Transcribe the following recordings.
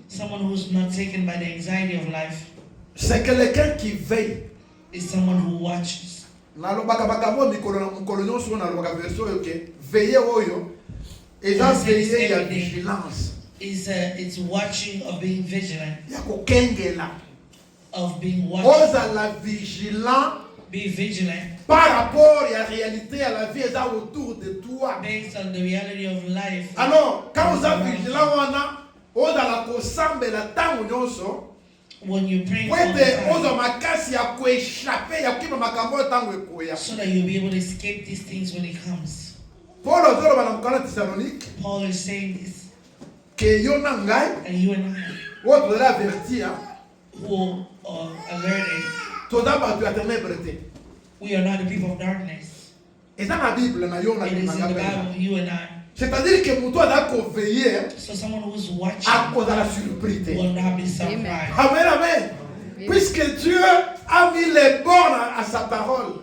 Someone who's not taken by the anxiety of life c'est quelqu'un qui veille. is someone who watches. Nalobaka makambo mikolo nyonso nalobaka version oyo ke veiller oyo eza veiller ya vigilance. It's watching of being vigilant. Ya kokengela. Of being watching. Ozala vigilant. Be vigilant. Par rapport à la réalité à la vie est autour de toi. Based on the reality of life. Alors, quand vous êtes vigilant, on a la kosambe la tango nyonso. When you pray, so that you'll be able to escape these things when it comes. Paul is saying this. Que you and you and I, who are alerted, we are not the people of darkness. It is in the Bible, you and I. C'est-à-dire que mon doit veiller. So someone who's watching à cause de la surprise. Will not be surprised. Amen, amen. Puisque Dieu a mis les bornes à sa parole.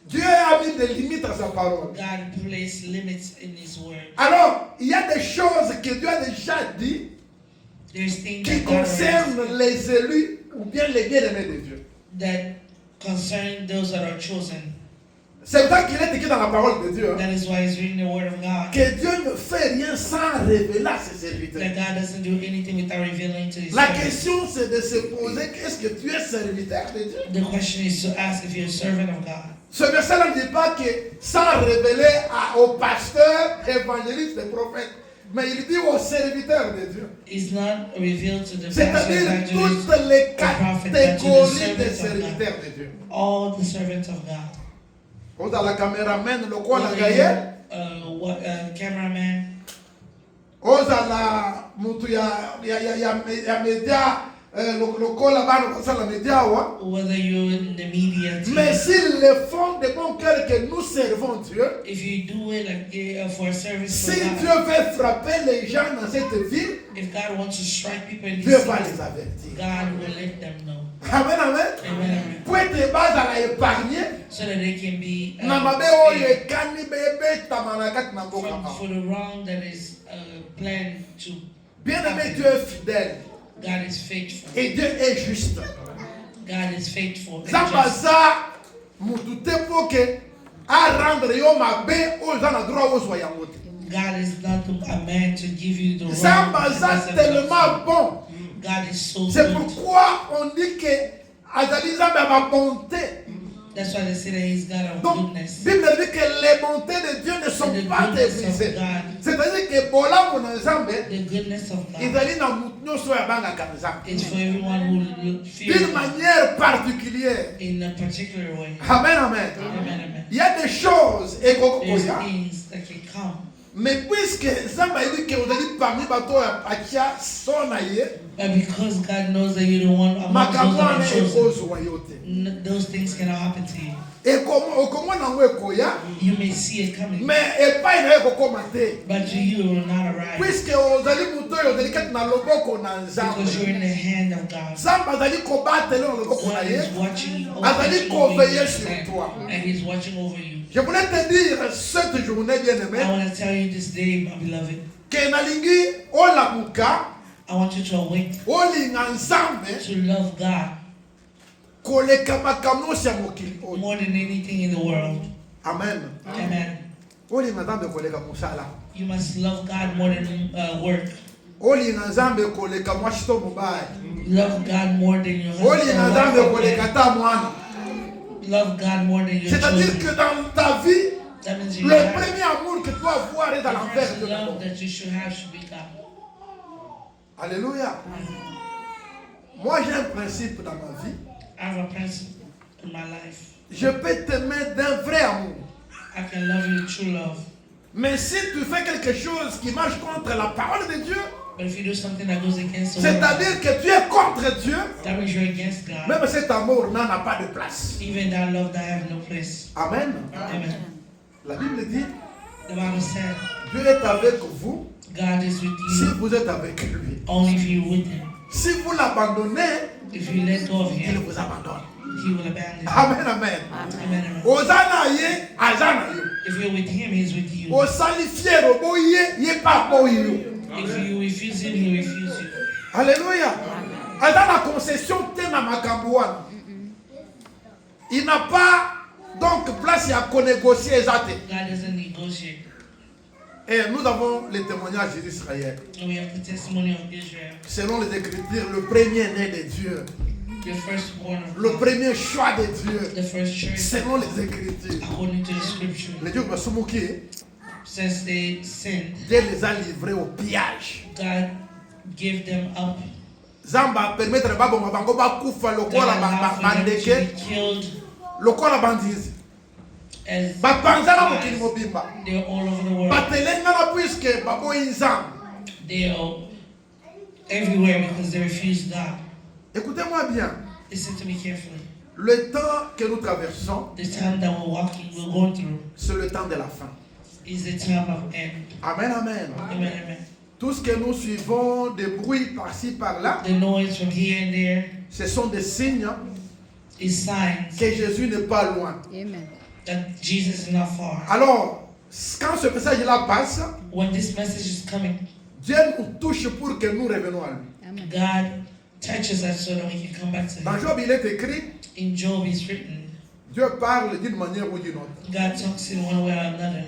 Dieu a mis des limites à sa parole. God placed limits in His word. Alors, il y a des choses que Dieu a déjà dit qui concernent les élus ou bien les bien-aimés de Dieu. That concern those that are chosen. C'est ça qu'il est écrit dans la parole de Dieu. That is why he's reading the word of God. Que Dieu ne fait rien sans révéler à ses serviteurs. That God doesn't do anything without revealing to His La servants. question c'est de se poser est-ce que tu es serviteur de Dieu? The question is to ask if you're a servant of God. Ce verset-là ne dit pas que sans révéler aux pasteurs, évangélistes et prophètes, mais il dit aux serviteurs de Dieu. It's not revealed to the c'est-à-dire toutes les catégories des serviteurs de Dieu. All the servants of God. On a la caméraman, le quoi la gaillère? Cameraman. On a la mutu ya média, le quoi là-bas, la média. Whether you're in the media. Mais s'ils le font de bon cœur que nous servons Dieu. If you do it like for a service. Si Dieu veut frapper les gens dans cette ville. If God wants to strike people in this Dieu va les avertir. God will let them know. Amen, amen. Amen. Pour être bas à la épargner. So that they can be. For the wrong that is planned to. Bien aimé, Dieu est fidèle. God is faithful. Et Dieu est juste. God is faithful. Zambaza mutute poke a rendre yo mabe aux gens droit aux soyants. God is not a man to give you the wrong. Zambaza tellement bon. God is so good. C'est pourquoi on dit que Azali Zamba a bonté. That's why they say that He's God of goodness. Bible dit que les bontés de Dieu ne sont pas débrisées. C'est-à-dire que bola mon ensemble. The goodness of God. Ils na mutno so ya banga kanza. It's for everyone who fears. D'une manière particulière. In a particular way. Amen, amen. Amen. Il y a des choses et there's things that can come. Mais puisque Zamba dit que vous allez parmi bateau achia sonaye. But because God knows that you're the one among those that are chosen, those things cannot happen to you. You may see it coming. But to you it will not arrive. Because you're in the hand of God. God is watching over you. And He's watching over you. Je voulais te dire cette journée bien-aimée. I want to tell you this day, my beloved. Que nalingi olamuka. I want you to awake. To love God. More than anything in the world. Amen. Amen. You must love God more than work. Love God more than your husband. Love God more than your children. C'est-à-dire que dans ta vie, le premier amour que tu dois avoir est dans l'enfer de love that you should have should be God. Alléluia. Moi j'ai un principe dans ma vie. I have a principle in my life. Je peux t'aimer d'un vrai amour. I can love you true love. Mais si tu fais quelque chose qui marche contre la parole de Dieu, but if you do something that goes against the c'est-à-dire que tu es contre Dieu, that means you're against God. Même cet amour n'en a pas de place. Even that love that have no place. Amen. Amen. La Bible dit, the Bible said, Dieu est avec vous. God is with you. Si vous êtes avec lui. Only if you're with Him. Si vous l'abandonnez, if you let go of Him, il vous abandonne. He will abandon you. Amen, amen. Amen. Ozana ye, azana yo. If you're with Him, He's with you. Osali fiero boye, ye pa boye. If you refuse Him, He refuses you. Alléluia. Dans la concession, il n'a pas donc place à négocier. God doesn't negotiate. Et nous avons les témoignages d'Israël. And we have the testimony of Israel. Selon les Écritures, le premier né de Dieu. The firstborn of Le God. premier choix de Dieu. The first church. Selon les Écritures. According to the scripture. Les dieux me sont moqués. Since they sinned, Dieu les a livrés au pillage. God gave them up. Zamba permettre babo mabango ba kufa lokola bandeke lokola bandizi ba panzana mokili mobimba they're all over the world. batelenga na puisque babo inzam. They are everywhere because they refuse God. Écoutez-moi bien. Listen to me carefully. Le temps que nous traversons, The time that we're going through, c'est le temps de la fin. is the time of end. Amen, amen. Amen, amen. Tout ce que nous suivons, des bruits par-ci, par-là, The noise from here and there ce sont des signes is signs que Jésus n'est pas loin. Amen. that Jesus is not far. Alors, quand ce message-là passe, When this message is coming, Dieu nous touche pour que nous revenons à lui. Amen. God touches us so that we can come back to Dans Him. Job, il est écrit, In Job, it's written, Dieu parle d'une manière ou d'une autre. God talks in one way or another,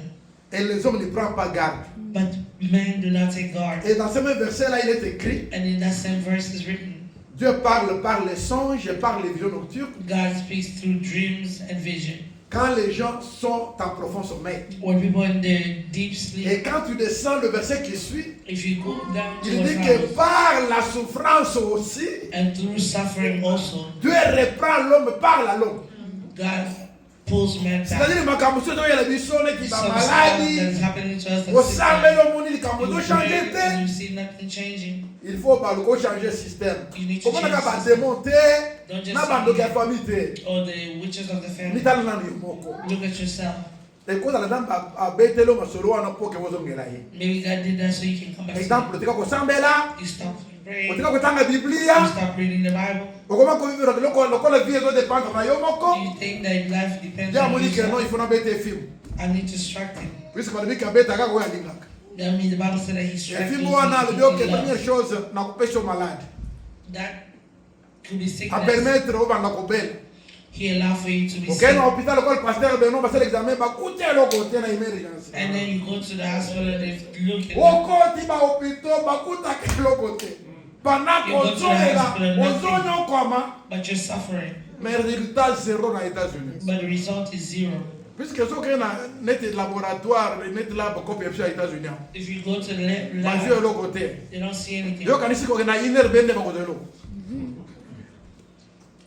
Et les hommes ne prennent pas garde. but men do not take guard. Et dans ce même verset-là, il est écrit, And in that same verse is written, Dieu parle par les songes et par les visions nocturnes. God speaks through dreams and vision. Quand les gens sont en profond sommeil. When people in their deep sleep, Et quand tu descends le verset qui suit, if you go down to il dit a que house, par la souffrance aussi, and through suffering also, Dieu reprend l'homme, parle à l'homme. God pulls man back. C'est-à-dire, makambo soto ya la bisone qui va Some stuff maladie, that's happening to us au that's sambe lo moni likambo you to pray changer and te. you see nothing changing. Il faut pas le changer le système. You need to Comment on change va the system. démonter Don't just na bando say ya famille te. or the witches of the family. Mitala na ni moko. Look at yourself. Et quand la dame a betelo masolo wana po ke wozo ngela ye. Maybe God did that so you can come back to Exemple, tika ko sambela, Him. You stop praying. tika ko tanga You Biblia. stop reading the Bible. Okoma ko vivre loko la vie do dépendre na yo moko. You think that life depends Dia on moni que non, il you. faut na bete film. I need to strike him. Puisque madame ka beta ka ko ya lingaka. That means the Bible said that he Et struck film you. wana so le you bio que can première love. chose na ko pêche malade. That could be A sickness. permettre au banda ko belle. He allowed for you to be Ok, sick. na hôpital ko le pasteur Benoît va faire l'examen ba couter lo côté na emergency. And then you go to the hospital and they look at Au côté ba hôpital ba kuta ke lo côté. Pendant You go qu'on to the zoela, hospital, on nothing. zonyo comment, but you're suffering. mais résultat zéro na États-Unis. But the result is zero. Puisque ce que na net laboratoire, net lab copie aux États-Unis. If you go to the Ba lab, zo lo côté. they don't see anything. Yo kanisi ko na iner bende ba côté lo.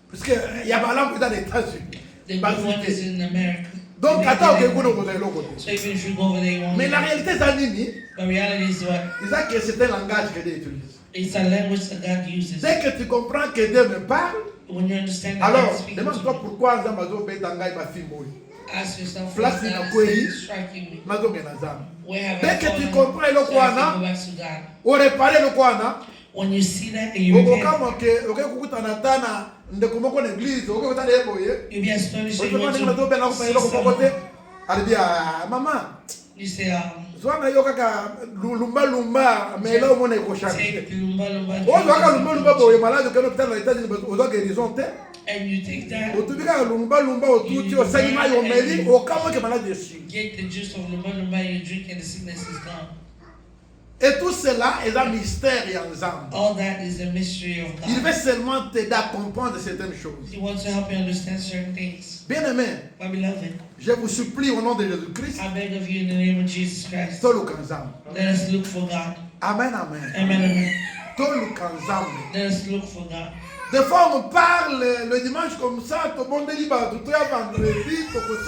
Puisque ya ba lampe dans les États-Unis. The good one is in America. Donc They attends did que it. vous côté lo côté. So even if you go over there, you won't. Mais la réalité c'est nini? The reality is what? Ils disent que c'est un langage que Dieu utilise. It's a language that God uses. Dès que tu comprends que Dieu me parle, When you understand that alors God speaks to demande-toi you, pourquoi Nzamba zo beta ngai ba fimo. ask yourself, Place what's na God kweli. striking me? Nazo ngena Nzamba. Where have Dès I que tu fallen? comprends le So I can kwana, go back to God. o réparer le kwana, When you see that and you repent, okokama ke okekukutana tana ndeko moko na église, okekutana yeboye. you'll be astonished when you Oyo want mwana nazo bena to ko see pelo ko someone. pokote. Alibia mama, You say, zwana yo kaka lumba lumba mela omona ko changer. take lumba lumba O zo kaka lumba lumba boye drink, malade que no tana États-Unis o zo guérison te. and you take that, Otubika lumba lumba otuti o salima yo meli o kama ke malade dessus. get the juice of lumba lumba, and you drink, and the sickness is gone. Et tout cela est un mystère et un Nzamba. All that is a mystery of Il God. veut seulement t'aider à comprendre certaines choses. He wants to help you understand certain things. Bien-aimé, My beloved, je vous supplie au nom de Jésus-Christ, I beg of you in the name of Jesus Christ, toluka Nzamba. let us look for God. Amen, amen. Amen, amen. Toluka Nzamba. Let us look for God. Des fois, on parle le dimanche comme ça, tout le monde dit, bah, tout est vendredi, tout le monde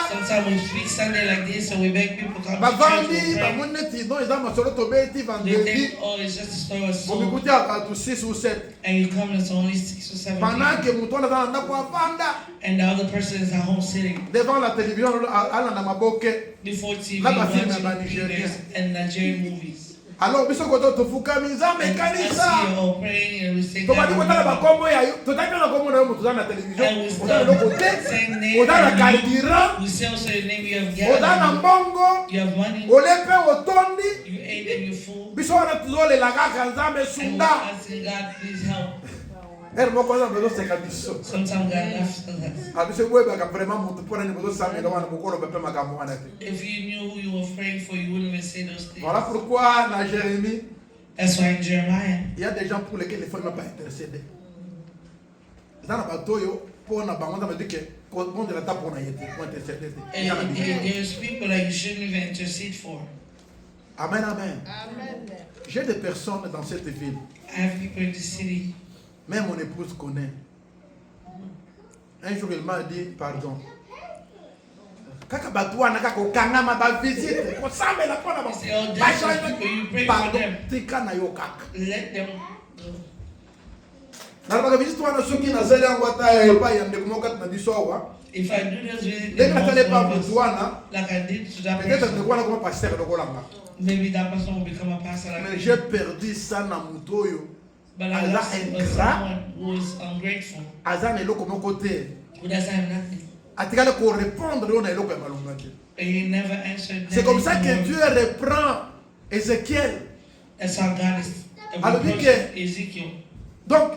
Sometimes we speak Sunday like this, and we beg people to come bah, to church vendredi, to bah, pray. mon net, non, ils ont ma solo tobeti, They vendredi. think, oh, it's just a story of Bon, soul, écoutez, à tout 6 ou 7. and you come and it's only 6 or 7 Pendant people, que mon toit, là, on a quoi vendre and the other person is at home sitting devant la télévision, à la maboke. before TV Là, bah, film, watching bah, Nigérien. videos and Nigerian movies. Alors, biso koto tofukami nzambe As kanisa. you are praying and we say To badi kotala God, bakombo ya yo. To taki na kombo na yo mutuza na and we télévision. Oza na start lokote. saying name, Oza na and carburant. we say also your name, you have Oza na gathered, mbongo. you have money, Olepe otondi. you ate and you full, Biso wana tuzolela kaka nzambe and we're sunda. asking God, please help. Moko nzambe ozoseka biso. Sometimes God laughs at us. Abiso boyebaka vraiment mutu mpona nini bozosambela wana mokolo pepe makambo wana te. If you knew who you were praying for, you wouldn't even say those things. Voilà pourquoi dans Jérémie, That's why in Jeremiah, il y a des gens pour lesquels il faut même pas intercéder. Dans la bataille, pour na bango ça veut dire que on de la tape pour intercéder. there's people that you shouldn't even intercede for. Amen, amen. J'ai des personnes dans cette ville. I have people in the city. Même mon épouse connaît. Un jour, il m'a dit, pardon. Kaka batouana kaka okangama ba visite. Kosambela pona ba. Say, oh, that's those people, you pray for Pardon, them. tika na yo kaka. Let them go. Na ba visite wana soki na zeli yango ata pa yande kumoka na biso awa. If I do those visits, Dès que tu pas batouana, like I did to that peut-être person, que quoi comme pasteur de Kolanga. maybe that person will become a pastor like Mais me. j'ai perdu ça na mutoyo. But I Allah lost ingrat. someone who is ungrateful, Azan eloko moko te. who doesn't have nothing. Atikale ko répondre on eloko ya malunga te. And he never answered them. C'est comme ça que anymore. Dieu reprend Ézéchiel. That's how God is Alors, approaching que- Ezekiel. Donc,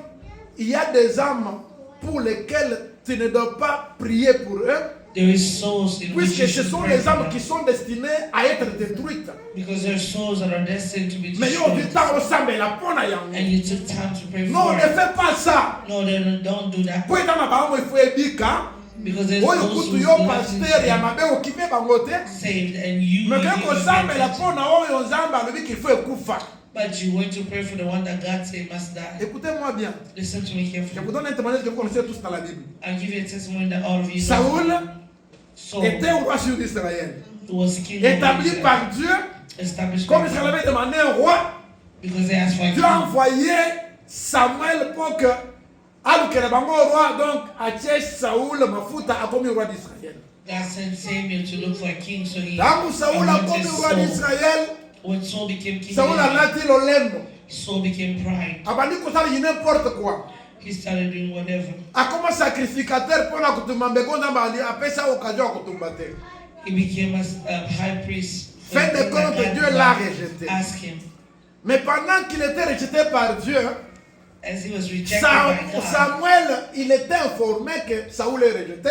il y a des âmes pour lesquelles tu ne dois pas prier pour eux, There is souls in which puisque you ce should sont pray les for âmes them. qui sont destinées à être détruites. Because there are souls that are destined to be Mais yo, du destroyed. temps au sambe la pona yango. And you took time to pray Non, for ne it. fais pas ça. No, then don't do that. Po etama bango il faut ebika. Because there's Oyo those kutu whose yo lives is pasteur ya mabe okipe bango te. saved and you Mais didn't quand even sambe pray la for it. pona oyo nzambe alobi qu'il faut ekufa. But you went to pray for the one that God said must die. Écoutez-moi bien. Listen to me Je carefully. vous donne un témoignage que vous connaissez tous dans la Bible. I'll give you a testimony that all of you know. Saoul Saul était roi sur Israël. was king Établi of Israel, par Dieu. established Comme by Israël God, avait demandé un roi, because they asked for a Dieu a king. envoyé Samuel pour que alukele bango roi, donc atie Saoul mafuta akomi roi d'Israël. God sent Samuel to look for a king, so he Tangu Saoul anointed akomi roi Saul. d'Israël, When Saul became king, Saoul of Israel, alati lolendo. Saul became pride. Abandi kosala n'importe quoi. He started doing whatever. Akoma sacrificateur mpona kotumba mbeko nzambe apesa occasion ya kotumba te. He became a high priest. for Fin the de thing that compte, God Dieu l'a did rejeté. ask him. Mais pendant qu'il était rejeté par Dieu, As he was rejected by God, Samuel, il était informé que Saoul est rejeté.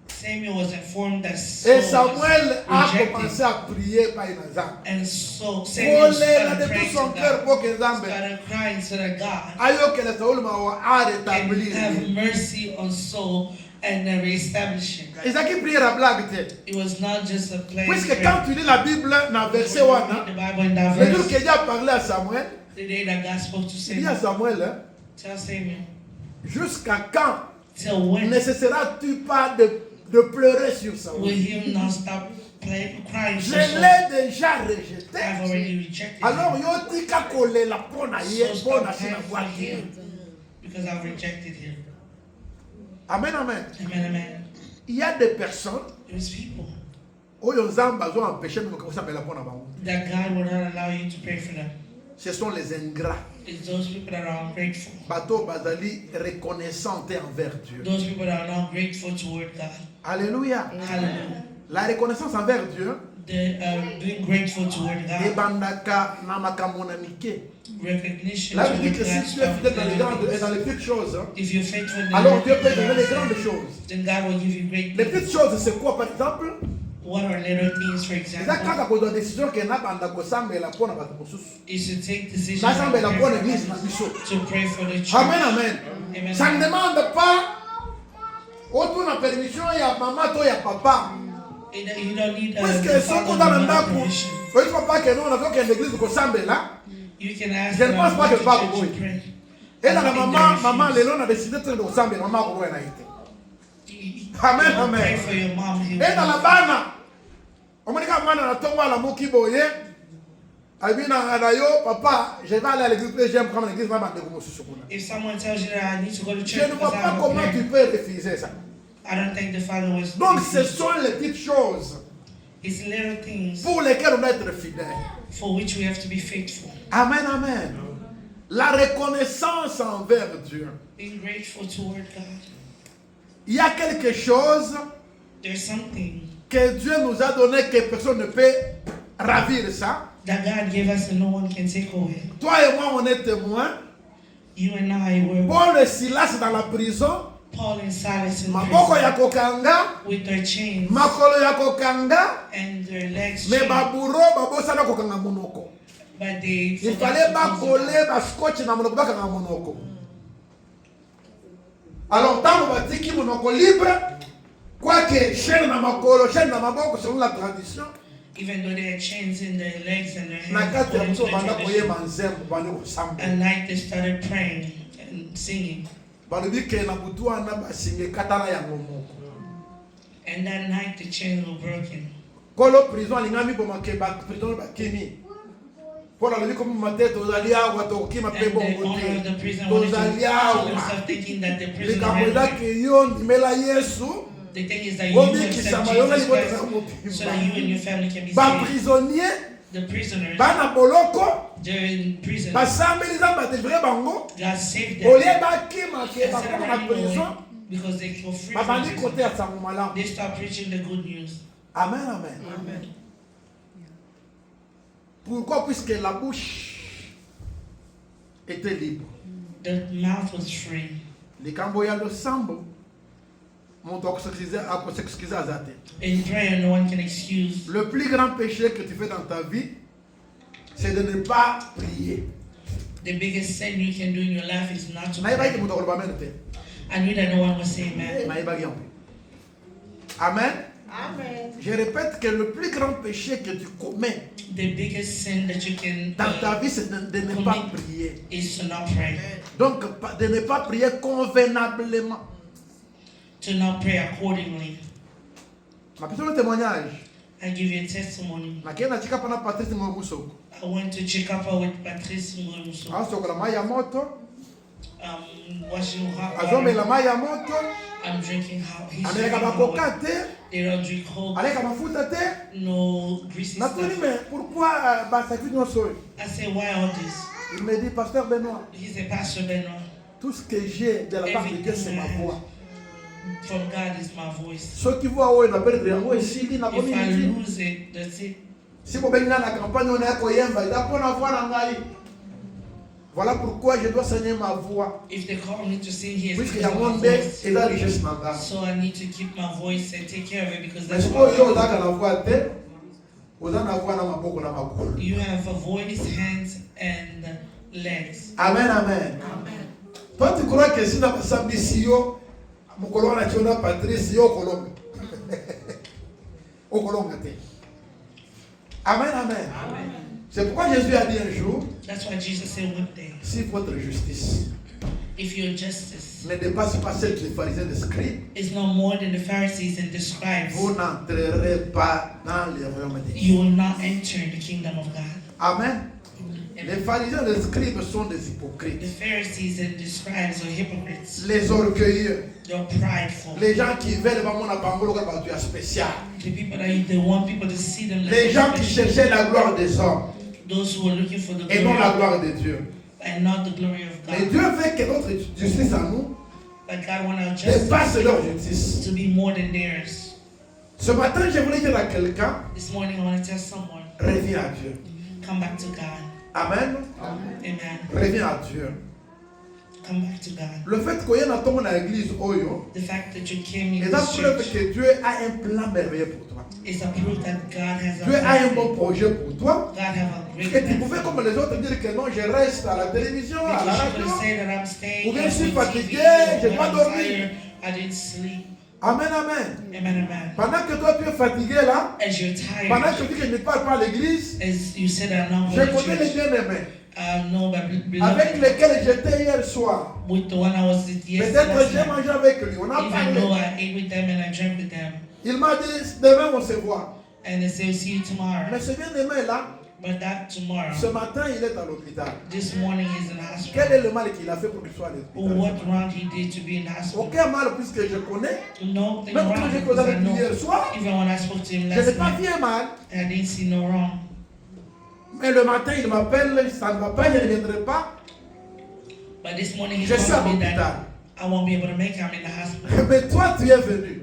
Samuel was informed that Saul Et Samuel a was rejected. commencé à prier par Nzambe. And so Pour Samuel l'aide started de praying tout son to cœur God. pour que Nzambe Started crying so that God ayo que le Saoul a can rétabli. have mercy on Saul and reestablish him. Ezaki prière à blague te. It was not just a plain Puisque prayer. quand tu lis la Bible dans verset When you 1, read the Bible in that le jour verse, que Dieu a parlé à Samuel, the day that God spoke to il dit à Samuel, Samuel, tell Samuel, jusqu'à quand till when ne cesseras-tu pas de pleurer sur will Saoul? him not stop crying Je for Saul? l'ai déjà rejeté. I've already rejected Alors him. yo tika kolela pona ye So pona stop sina praying for bwaki. him because I've rejected him. Amen, amen. Amen, amen. Il y a des personnes There's people oyo nzambe azo empêcher nous kosambela pona bango. that God will not allow you to pray for them. Ce sont les ingrats. It's those people that are ungrateful. Bateau bazali reconnaissante envers Dieu. Those people that are not grateful toward God. Alléluia. Hallelujah. La reconnaissance envers Dieu They are being grateful toward God. ebandaka na makambo na mike. Recognition Là, toward je dis que si God's tu es fidèle dans les stuff. grandes et dans les petites choses, hein, If you're faithful in the alors Dieu little peut te donner les things, grandes choses. then God will give you great Les things. petites choses, c'est quoi par exemple? What are little things, for Eza example? kaka kozwa décision ke nabanda kosambela mpona bato mosusu. Is to take decisions Nasambela and mpona pray église na biso. to pray for the church. Amen, amen. Amen. Ça ne demande pas otuna permission ya mama to ya papa. You don't need Puisque the soko father dans or le mother ndako, permission. oyi papa ke non on a fait que l'église kosambela. You can ask Je ne them pense pas to que papa church boy. to pray. Et na I think maman, they maman refuse. lelo na décidé de kosambela mama ko na ite. You Amen, don't amen. pray for your mom. He Et dans la will. bana, omonika mwana na tongo ala moki boye. Abina na yo papa, je vais aller à l'église, j'aime prendre l'église na bande ko mosusu kuna. If someone tells you that I need to go to Je church ne vois because I pas have a comment tu prayer, peux refuser ça. I don't think the father was. Donc ce sont les petites choses It's little things pour lesquelles on doit être fidèle. For which we have to be faithful. Amen, amen. La reconnaissance envers Dieu. Being grateful toward God. Il y a quelque chose There's something que Dieu nous a donné que personne ne peut ravir ça. that God gave us and no one can take away. Toi et moi, on est témoins. You and I were Paul et Silas dans la prison. Paul and Silas in Maboko ya prison kokanga. with their chains Makolo ya kokanga. and their legs Mais chained. baburo babosana kokanga monoko. But they Il forgot fallait to pas close coller it. ba scotch na monoko bakanga monoko. Alors tant on batiki monoko libre, quoique chaîne na makolo, chaîne na maboko selon la tradition. Even though they had chains in their legs and their Na hands, kati ya according to mso the banda koye tradition. manzembo banda kosamba. At night they started praying and singing. Balobi ke na butu wana basinge katana yango moko. And that night the chains were broken. Kolo prison alingami bomake ba prison bakimi. Paul alobi comme matin tozali awa tokima And pe the bongo owner of te. the prison wanted to Tozali kill awa. himself, thinking that the prisoner Likambo had ezaki yo ndimela Yesu. the thing is that you accept Jesus Christ so that you and your family can be Ba saved. prisonnier The prisoners, bana boloko they're in prison. basambeli nzambe adevre bango. God saved them. Olie bakima ke Instead of bakoma na running away, prison. because they were free from Babandi prison, kote ya sango malamu. they start preaching the good news. Amen, amen. Amen. Pourquoi? Puisque la bouche était libre. The mouth was free. Likambo ya losambo. Mon doc s'excuser à zate. In prayer, no one can excuse. Le plus grand péché que tu fais dans ta vie, c'est de ne pas prier. The biggest sin you can do in your life is not to Naïba pray. ki muto kolba te. I knew that no one was saying amen. Naïba ki ampe. Amen. Amen. Je répète que le plus grand péché que tu commets The biggest sin that you can dans ta vie, c'est de ne pas prier. is to not pray. Donc, de ne pas prier convenablement. To not pray accordingly. Ma petite témoignage. I give you a testimony. Nakenda chika pana Patrice Ngobusoko. I went to check up with Patrice Ngwemuso. Aso kola mai ya moto. Washing hot Azome la water. mai ya moto. I'm drinking hot. He's Ameleka drinking hot bakoka water. te. They don't drink coke. Aleka mafuta te. No greasy Natuni stuff. mais pourquoi ba sacrifice non soy? I said, why all this? Il me dit pasteur Benoît, He said, Pastor Benoit, tout ce que j'ai de la part de Dieu c'est ma voix. from God is my voice. Ceux qui voient où na perdre yango esili na If komi I nini. lose it, that's it. Si vous venez na campagne on est koyemba, il a pas na voix na ngai. Voilà pourquoi je dois saigner ma voix. If they call me to sing here, Puisque it's ya because of monde my voice. et la richesse na ngai. So I need to keep my voice and take care of it because Mais that's si what vous avez na voix te, vous avez na voix na maboko na makolo. you have a voice, hands, and legs. Amen, amen. Amen. Toi tu crois que si na basambisi yo mukolo na chona Patrice yo kolonga. O kolonga te. Amen, amen. Amen. C'est pourquoi Jésus a dit un jour, That's why Jesus said one day, si votre justice if your justice ne dépasse pas celle des pharisiens et des scribes, is no more than the Pharisees and the scribes, vous n'entrerez pas dans le royaume de Dieu. you will not enter the kingdom of God. Amen. And Les pharisiens et les scribes sont des the hypocrites, Pharisees and the scribes are hypocrites. les orgueilleux, They're prideful. les gens qui veulent vraiment la bambolo comme tu es spécial, The people that they want people to see them like les gens qui special. cherchaient la gloire des hommes Those who are looking for the et non glory la of gloire de Dieu. and not the glory of Mais God. Dieu veut que notre justice à nous But God wants our justice dépasse leur justice. to be more than theirs. Ce matin, je voulais dire à quelqu'un, This morning I want to tell someone, reviens à Dieu. come back to God. Amen. Amen. Reviens à Dieu. Come back to God. Le fait qu'il y ait un tombe dans l'église, Oyo, The fact that you came in est la this preuve church que Dieu a un plan merveilleux pour toi. is a proof that God has Dieu a un plan. bon projet pour toi. God have a great Et tu plan. pouvais, comme les autres, dire que non, je reste à la télévision, à la Because you could radio. say that I'm staying Ou bien on je suis TV, fatigué, or j'ai pas I'm dormi. tired, I didn't sleep. Amen, amen. Amen, amen. Pendant que toi, tu es fatigué là, As you're pendant tired, que tu dis que je ne parle pas à l'église, as you said I'm not je going to connais les church, bien-aimés no, but avec beloved, lesquels j'étais hier soir. with the one I was with Peut-être yesterday, j'ai mangé avec lui, on a even though parlé. I ate with them and I drank with them, Il m'a dit, demain on se voit. and they say see you tomorrow. Mais ce bien-aimé là, But that tomorrow, ce matin, il est à l'hôpital. this morning is in the Quel hospital. est le mal qu'il a fait pour qu'il soit à Or what l'hôpital? wrong he did to be in the hospital? Aucun mal puisque je connais. Nothing Même wrong quand j'ai causé because I avec lui hier know. soir, Even when I spoke to him je n'ai last pas night, vu un mal. I didn't see no wrong. Mais le matin, il m'appelle, ça ne va pas, je ne viendrai pas. But this morning he Je suis à told me l'hôpital. that I won't be able to make it. I'm in the hospital. Mais toi, tu es venu.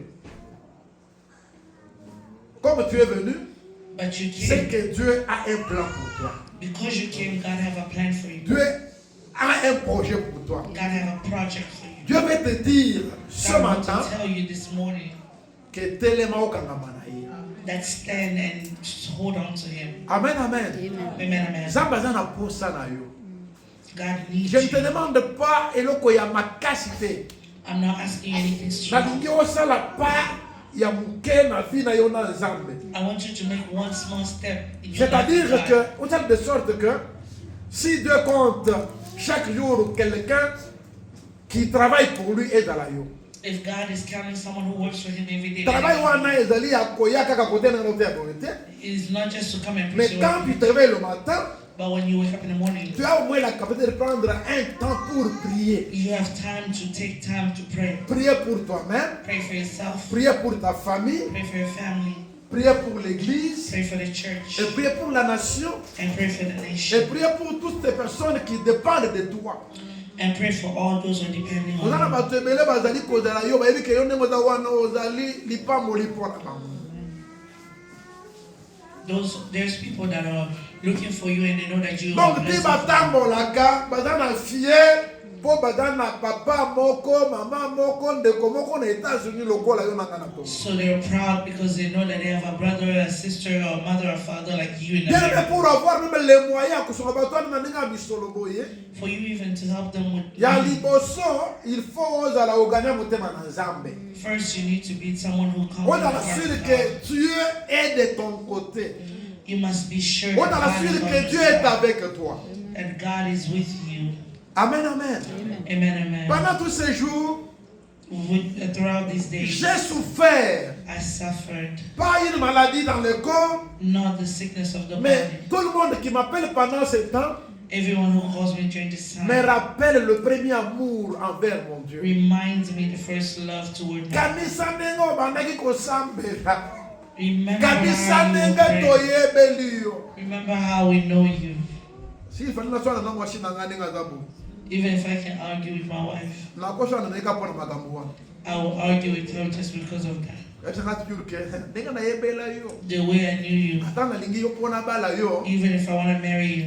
Comme tu es venu, But you c'est came. que Dieu a un plan pour toi. Because you came, God have a plan for you. Dieu a un projet pour toi. God have a project for you. Dieu veut te dire ce God wants matin to tell you this morning que telema okangama na ye. that stand and hold on to him. Amen, amen. Amen, amen. Nzambe aza na posa na yo. God needs Je ne te you. demande pas eloko ya makasi te. I'm not asking you anything strong. Nalingi osala pa ya muke na vie na yo na Nzambe. I want you to make one small step in your life C'est-à-dire with God. que, on sait de sorte que, si Dieu compte chaque jour quelqu'un qui travaille pour lui et dans la yo. If God is counting someone who works for him every day, Travail wana ezali ya koya kaka kote na note ya bonité. it's not just to come and Mais preach quand your tu te réveilles le matin, but when you wake up in the morning, tu as au moins la capacité de prendre un temps pour prier. you have time to take time to pray. Prier pour toi-même, Pray for yourself, prier pour ta famille, pray for your family, prier pour l'église, pray for the church, et prier pour la nation, and pray for the et nation, prier pour toutes ces personnes qui dépendent de toi. and pray for all those who are depending Oza na on you. bato ebele bazali kozala yo bayebi ke yo ndenge oza wana ozali lipamboli mpona bango. There's people that are looking for you and they know that you are Donc ti blessed. of God. batambolaka baza na fie mpo baza na papa moko mama moko ndeko moko na États-Unis lokola yo nanga na Togo. So they're proud because they know that they have a brother, a sister, or a mother, or father like you in Bien aimé, America. pour avoir même les moyens ya kosunga bato wana na ndenge ya misolo boye For you even to help them with ya money. liboso il faut ozala oganya motema na Nzambe. First, you need to be someone who comes with the Ozala heart sûr of que God. Dieu est de ton côté. You must be sure that Ozala God, is sûr on que your Dieu est side, avec toi. that God is with you. Amen, amen. Amen, amen. Pendant tous ces jours, Throughout these days, j'ai souffert. I suffered Pas une maladie dans le corps, not the sickness of the mais body. tout le monde qui m'appelle pendant ce temps Everyone who calls me during this me time rappelle le premier amour envers mon Dieu. reminds me the first love toward me. Kanisa ndenge obandaki kosambela. Remember Kanisa how you ndenge pray. toyebeli yo. Remember how we know you. Si fali naswana na mwasi na ngani ngazabu. Even if I can argue with my wife, Na koswana na ikapo na magambo wana. I will argue with her just because of that. Esa ngati yulke. Ndenge na yebela yo. The way I knew you, Ata nalingi yo pona bala yo. even if I want to marry you,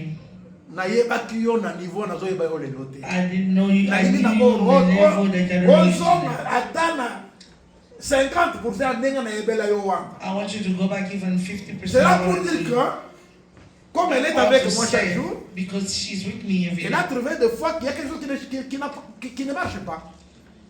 Na yebaki yo na niveau na zo yeba yo lelo te. I didn't know you. I Nalingi knew na you bo on the level that I don't know you ozonga today. ata na 50% ndenge na yebela yo wana. I want you to go back even 50%. C'est là pour of dire you. que, comme elle est What avec to moi say, chaque jour, because she's with me every elle day. a trouvé des fois qu'il y a quelque chose qui ne marche pas.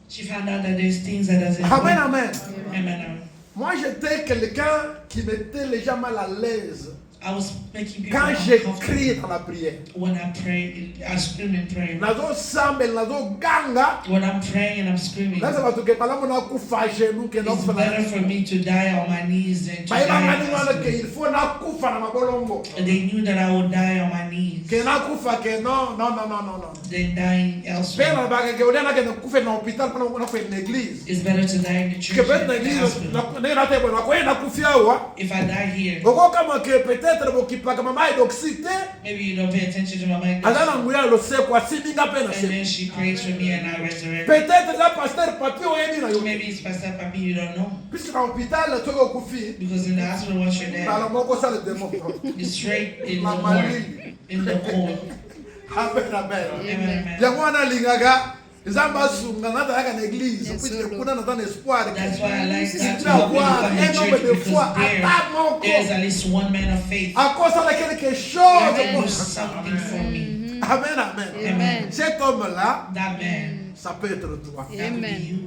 She found out that there's things that doesn't Amen, work. amen. Amen. Moi, j'étais quelqu'un qui mettait les gens mal à l'aise I was making people quand uncomfortable j'écris dans la prière. when I pray. I scream in prayer. Nazo sambel, nazo ganga. When I'm praying and I'm screaming, Là, ça va te parler mon kufa genou que non it's better for me to die on my knees than to Ba die ngani in wana que hospital. il faut na kufa na mabolongo. They knew that I would die on my knees Que na kufa que non. than dying elsewhere. Pena ba que on a que na kufa na hôpital pour na faire une église. It's better to die in the church Que peut than na in the église hospital. na te bona ko na kufia wa. If I die here, Oko kama que peut-être bokipaka mama edoxite. maybe you don't pay attention to my mic. Azana nguya lo se kwa sininga pena And se. then she prays for me and I resurrect. Peut-être la pasteur papi oyebi na yo. Maybe it's Pastor Papi, you don't know. Puisque dans l'hôpital tu go kufi. Because in the hospital, once you're Bala there, moko sa le démon. you're straight in the La morgue, maline. in the cold. Amen amen. Amen. Yango wana lingaga Nzamba sunga na ta na église Yes, puisque Lord. kuna na tan espoir. That's why I like Si that tu to help me avoir become un the homme church de foi because à there is ta at least one man of faith à cause de quelque that chose can do pour something for me. Amen, amen. Amen. Cet homme-là, That man, ça peut être toi. that could be Amen. you.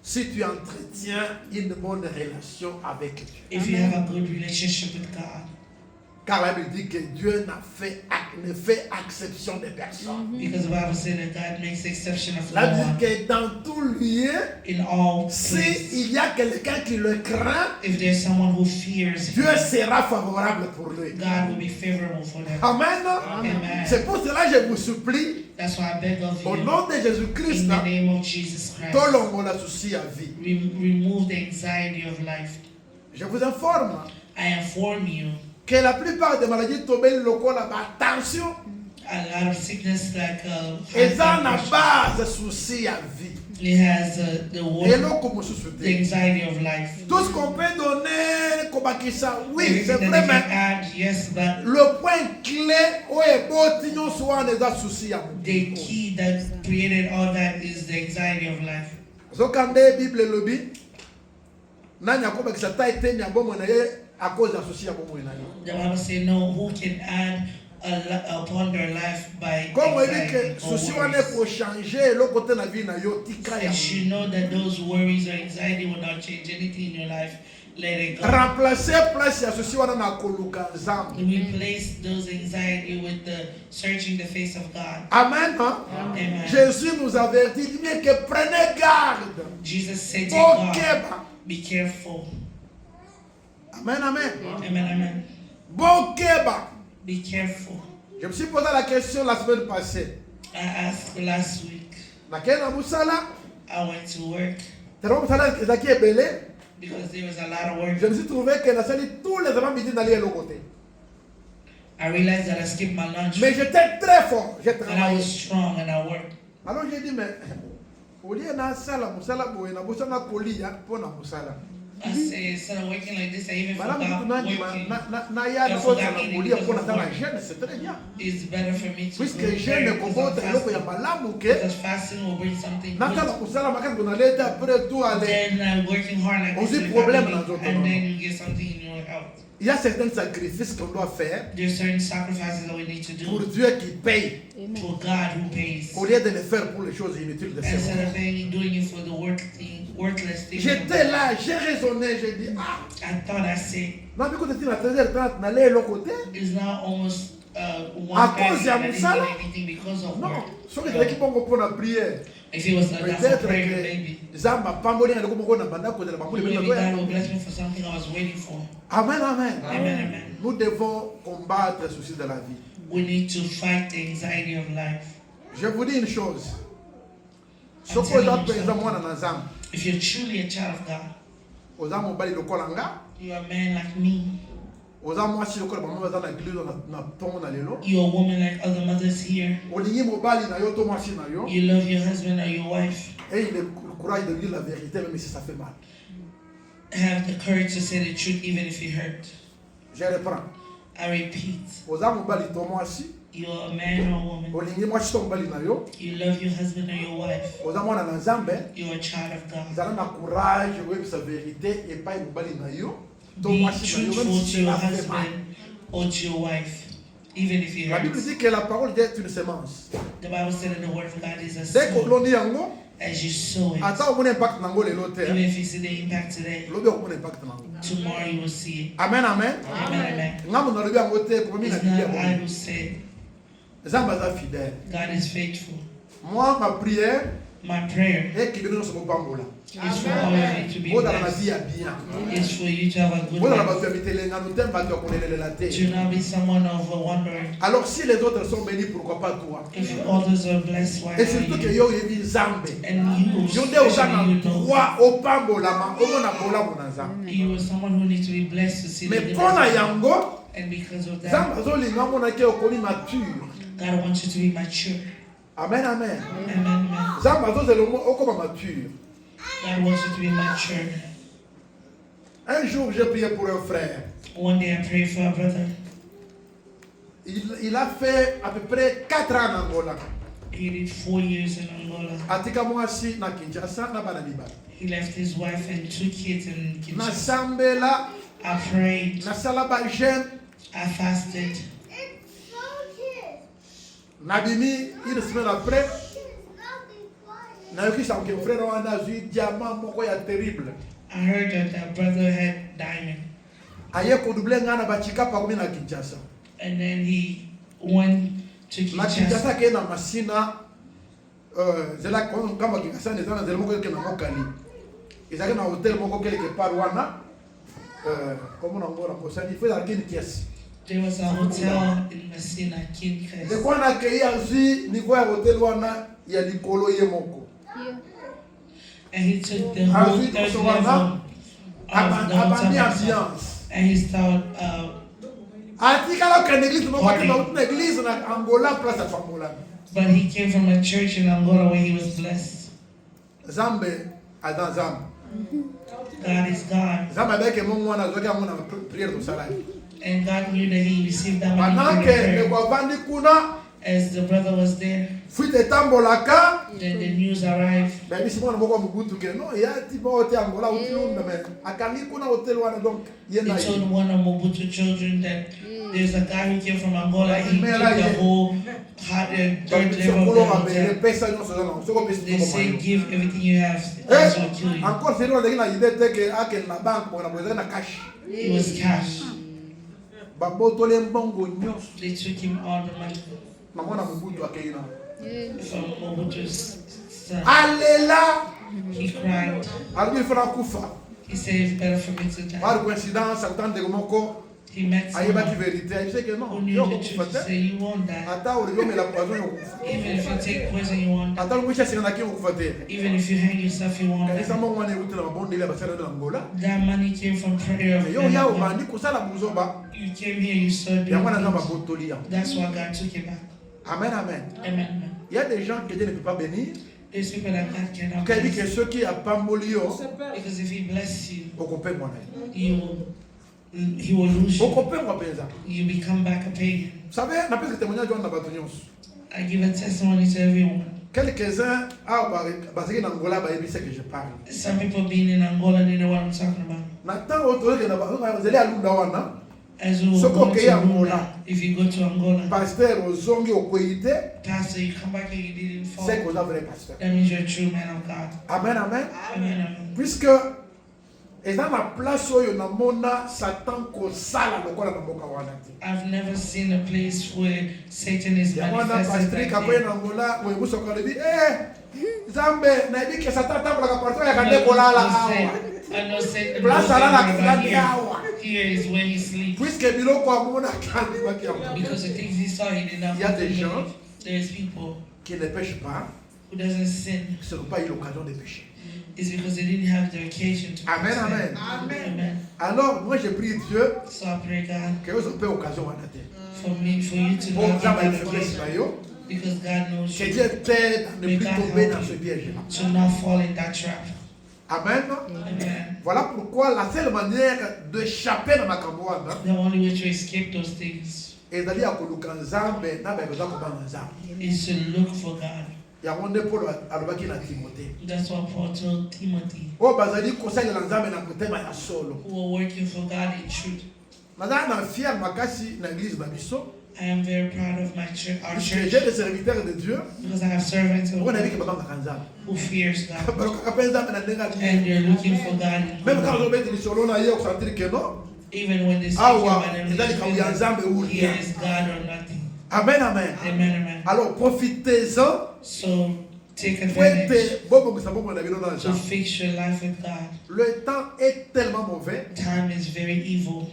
Si tu entretiens une bonne relation avec Dieu. If you have a good relationship with God. Car la Bible dit que Dieu ne fait exception de personne. Because the Bible says that God makes exception of La no Bible one. dit que dans tout lieu, In all places, s'il y a quelqu'un qui le craint, if there's someone who fears Dieu him, sera favorable pour lui. God will be favorable for them. Amen. Amen. C'est pour cela que je vous supplie, That's why I beg of au you, nom de Jésus-Christ, in the name of Jesus Christ, tolongo la souci à vie. remove the anxiety of life. Je vous informe, I inform you, que la plupart des maladies tombent le la tension. A lot of sickness like Et ça n'a pas de souci à vie. it has the anxiety of life. Tout ce qu'on peut donner comme ça, oui, c'est Everything vrai, that they mais can add, yes, but le point clé où est beau, soit des soucis à the key that created all that is the anxiety of life. Zokande Bible lobby, nanya ko bakisa taite nyambo mwana ye à cause de souci à bon mwana. The Bible says no, who can add upon their life by Comme il dit anxiety que or souci wane pour worries. changer le côté na vie na yo tika ya. And you know that those worries or anxiety will not change anything in your life. Let it go. Remplacer place ya souci wana na koluka nzambe. Replace those anxiety with the searching the face of God. Amen. Hein? Amen. Jésus nous avertit bien que prenez garde. Jesus said to Bon God, keba. be careful. Amen, amen. Amen, amen. Bon keba. Be careful. Je me suis posé la question la semaine passée. I asked last week. Na kena musala, I went to work tellement musala ezaki ebele. because there was a lot of work. Je me suis trouvé que na sali tous les avant midi d'aller à l'autre côté. I realized that I skipped my lunch. Mais j'étais très fort, j'ai And I travaillé. was strong and I worked. Alors j'ai dit, mais au lieu na sala musala boye na bosa na kolia pour na musala. I said, instead of working like this, I even Madame forgot Tunani working. na ya na bosa na kolia pour na tala jeune, c'est très bien. It's better for me to Puisque go jeune there comporte because eloko ya I'm fasting. malamu ke Because fasting will bring something na good. tala musala makasi kuna leta après tout aller. Then working hard like Aussi this in the problème family, dans notre and monde. then you get something in your health. Il y a certains sacrifices qu'on doit faire There's certain sacrifices that we need to pour do Dieu qui paye for God who pays. au lieu de le faire pour les choses inutiles de ce Instead monde. of doing it for the worthless things. J'étais là, j'ai raisonné, j'ai dit, ah, I thought I said, non, mais quand tu es à 13h30, n'allez l'autre côté. it's now almost À 1:30 cause de and I didn't Moussala? do anything because of Non, work. ce qui est bon pour la prière. If it was not that for Peut-être prayer, maybe. que Zamba Pamboli a le coup de banda côté de la bambou. Maybe God will bless me for something I was waiting for. Amen, amen. Amen, amen. Nous devons combattre les soucis de la vie. We need to fight the anxiety of life. Je vous dis une chose. Ce I'm que telling vous you appelez something. moi dans Nzam, If you're truly a child of God, aux hommes bali le kolanga, you're a man like me, aux hommes moi si le kol maman dans l'église na tongo na lelo. you're a woman like other mothers here, Olingi mobali na yo to moi si na yo. you love your husband or your wife, Et il a le courage de dire la vérité même si ça fait mal. have the courage to say the truth even if it hurt. Je reprends. I repeat, Aux hommes bali to moi si. you're a man or a woman, Olingi moi si to bali na yo. you love your husband or your wife, Aux hommes na Nzambe. you're a child of God. Vous avez le courage de dire sa vérité et pas mobali na yo. To Be moi si na yo truthful même to si your ça fait mal. husband or to your wife, even if it La Bible hurts. dit que la parole est une semence. The Bible said that the word of God is a Dès que seed. l'on dit yango, As you sow it, attends mon impact nango le lote. even if you see the impact today, Lobi mon impact nango. tomorrow you will see it. Amen, amen. Amen, amen. Ngamu na lobi yango te pour mimi na It's not Bible. I who said, Zamba za fidèle. God is faithful. Moi ma prière My prayer est que nous sommes bambola. is for all of you to be Moi dans la blessed. vie ya bien. It's for you to have a good Moi dans la life. vie mitelenga nous t'aime pas de connaître la To terre. not be someone of a wondering. Alors si les autres sont bénis pourquoi pas toi? If others are blessed, why Et not surtout que you? yo yebi Nzambe. And you, Yo nde ozana especially you know, droit au pambola ma omo na bola mona Nzambe. you are someone who needs to be blessed to see the Mais pona goodness of God. yango And because of that, Nzambe azolinga mona ke okomi mature. God wants you to be mature. Amen, amen. Amen, amen. Nzambe azozela okoma mature. God wants you to be mature. Un jour, j'ai prié pour un frère. One day I prayed for a brother. Il a fait à peu près 4 ans en Angola. He did 4 years in Angola. Atika mwasi na Kinshasa na bana mibali. He left his wife and 2 kids in Kinshasa. Nasambela, I prayed. nasala ba jeune, I fasted. nabimi une semaine après. Nayoki sa mon frère wana zui diamant moko ya terrible. I heard that that brother had diamond. Aye ko double ngana ba chikapa komi na Kinshasa. And then he went to Na Kinshasa. Kinshasa ke na masina zela kama Kinshasa ne zana zela moko ke na mokali. Ezaki na hotel moko quelque part wana. Comment on va la il faut la une pièce. There was a hotel in Messina, Kinshasa. De quoi na ke ya zi niveau ya hotel wana ya likolo ye moko. And he took the whole Ensuite, third on level va of the hotel abandi himself. ambiance. And he started But he came from a church in Angola where he was blessed. Zambe Adam Zam. God is God. And God knew that he received that money from the prayer. As the brother was there, then the news arrived. They told one of Mobutu children that there's a guy who came from Angola. He took the whole third level of the hotel. They say, give everything you have, else will kill you. It was cash. They took him all the money from Mobutu's son. He cried. He said, it's better for me to die. He met someone who knew the truth. Say, you won't die. Even if you take poison, you won't die. Even if you hang yourself, you won't die. That money came from prayer. You came here, you saw it. That's why God took it back. Amen, amen. Amen. Il y a des gens que Dieu ne peut pas bénir. There's people that God cannot Because if he bless you, he will lose you. You become back a pagan. I give a testimony to everyone. Quelques-uns, Some people being in Angola, they know what I'm talking about. As we go to Angola, if you go to Angola, pastor, you come back and you didn't fall. That means you're a true man of God. Amen, amen. Amen, amen. Puisque I've never seen a place where Satan is manifested like I know Satan here is where he sleeps. Because the things he saw, he did not believe. There's people who doesn't sin. It's because they didn't have the occasion to. Amen, amen. Amen. Alors, moi j'ai prié Dieu So I pray God que vous ayez occasion for you to not have that occasion. Because God knows que you. Dieu t'aide à ne plus tomber dans ce piège-là. To not fall in that trap. Amen. Amen. Voilà pourquoi la seule manière d'échapper dans ma campagne The only way to escape those things est d'aller à Kolukanzambe na besoin de Nzambe. is to look for God. Ya monde Paul alobaki na Timothée. That's what Paul told Timothy. O bazali conseil la Nzambe na motema ya solo. Who are working for God in truth. Madame na fier makasi na église na biso. I am very proud of my church, our church. J'ai des serviteurs de Dieu. Because I have servants of God who fears God. And they're looking for God. Even when they speak about him, he is God or nothing. Amen, amen. Amen, amen. Alors profitez-en. So take advantage to fix your life with God. Le temps est tellement mauvais. Time is very evil.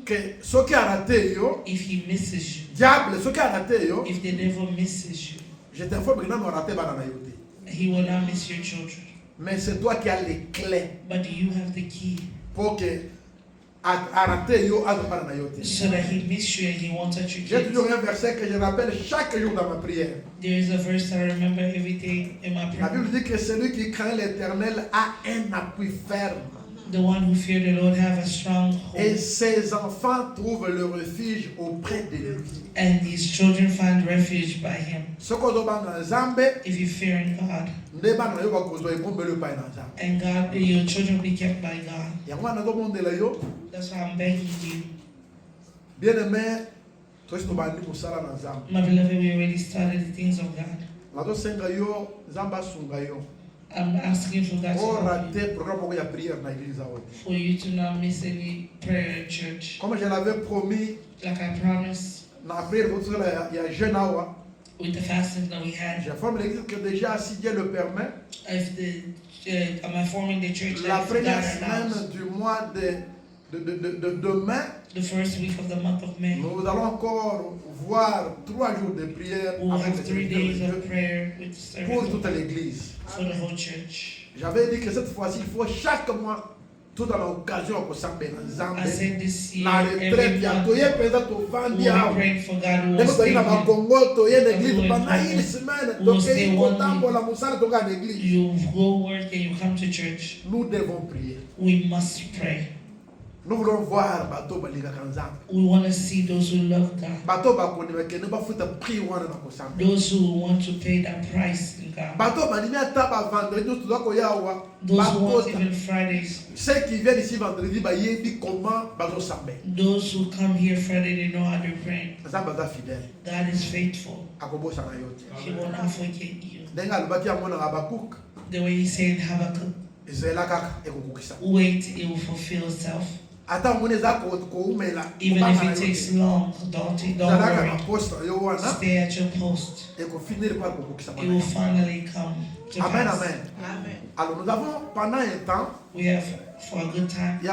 Que ce qui a raté yo, if he misses you, diable, ce qui a raté yo, if the devil misses you, je t'informe que non raté bana na yote. He will not miss your children. Mais c'est toi qui as les clés. But you have the key. Pour que a raté yo a bana na yote. So that he miss you and he won't touch your kids. J'ai toujours un verset que je rappelle chaque jour dans ma prière. There is a verse that I remember every day in my prayer. La Bible dit que celui qui craint l'Éternel a un appui ferme. The one who fear the Lord have a strong hold. Et ses enfants trouvent le refuge auprès de lui. And his children find refuge by him. If you fear in God, and God, your children will be kept by God. That's why I'm begging you. My beloved, we already started the things of God. I'm asking for God for you to not miss any prayer in church. Comme je l'avais promis, like I promised, with the fasting that we had, j'informe l'église que déjà, si Dieu le permet, I'm informing the church la première semaine du mois de demain, the first week of the month of May, nous allons encore voir 3 jours de prière avec 3 days of prayer with pour toute l'église. For the whole church. J'avais dit que cette fois-ci, il faut chaque mois toute l'occasion que ça met dans I said this year, la every retraite, il y a month, tout est pesant au we'll vendu. be praying for God who will Nous stay sommes dans here. Congo, tu es l'église Everywhere pendant in une Congo. semaine. We'll Donc, stay il faut one temps week. pour la moussale de l'église. You go work and you come to church. Nous devons prier. We must pray. Nous voulons voir bateau baliga kanzam. We want to see those who love God. Bateau bakoni bakene ba futa prier wana na kosamba. Those who want to pay that price in God. Bateau banimi ata ba vendredi nous doit ko yawa. Those who want even Fridays. Ceux qui viennent ici vendredi ba yebi comment bazo sambe. Those who come here Friday, they know how to pray. Nzamba za fidèle. God is faithful. Akobosa na yote. He will not forget you. Denga alobaki yango na Habakuk. The way he said Habakkuk, Ezela kaka ekokukisa. wait, it will fulfill itself. Ata ngone za ko umela. Even if it takes long, don't Zalaka worry. na poste yo wana. Stay at your post. Eko finir par kokukisa. It will finally come to Amen, pass. amen. Alors nous avons pendant un temps, We have, for a good time, il y a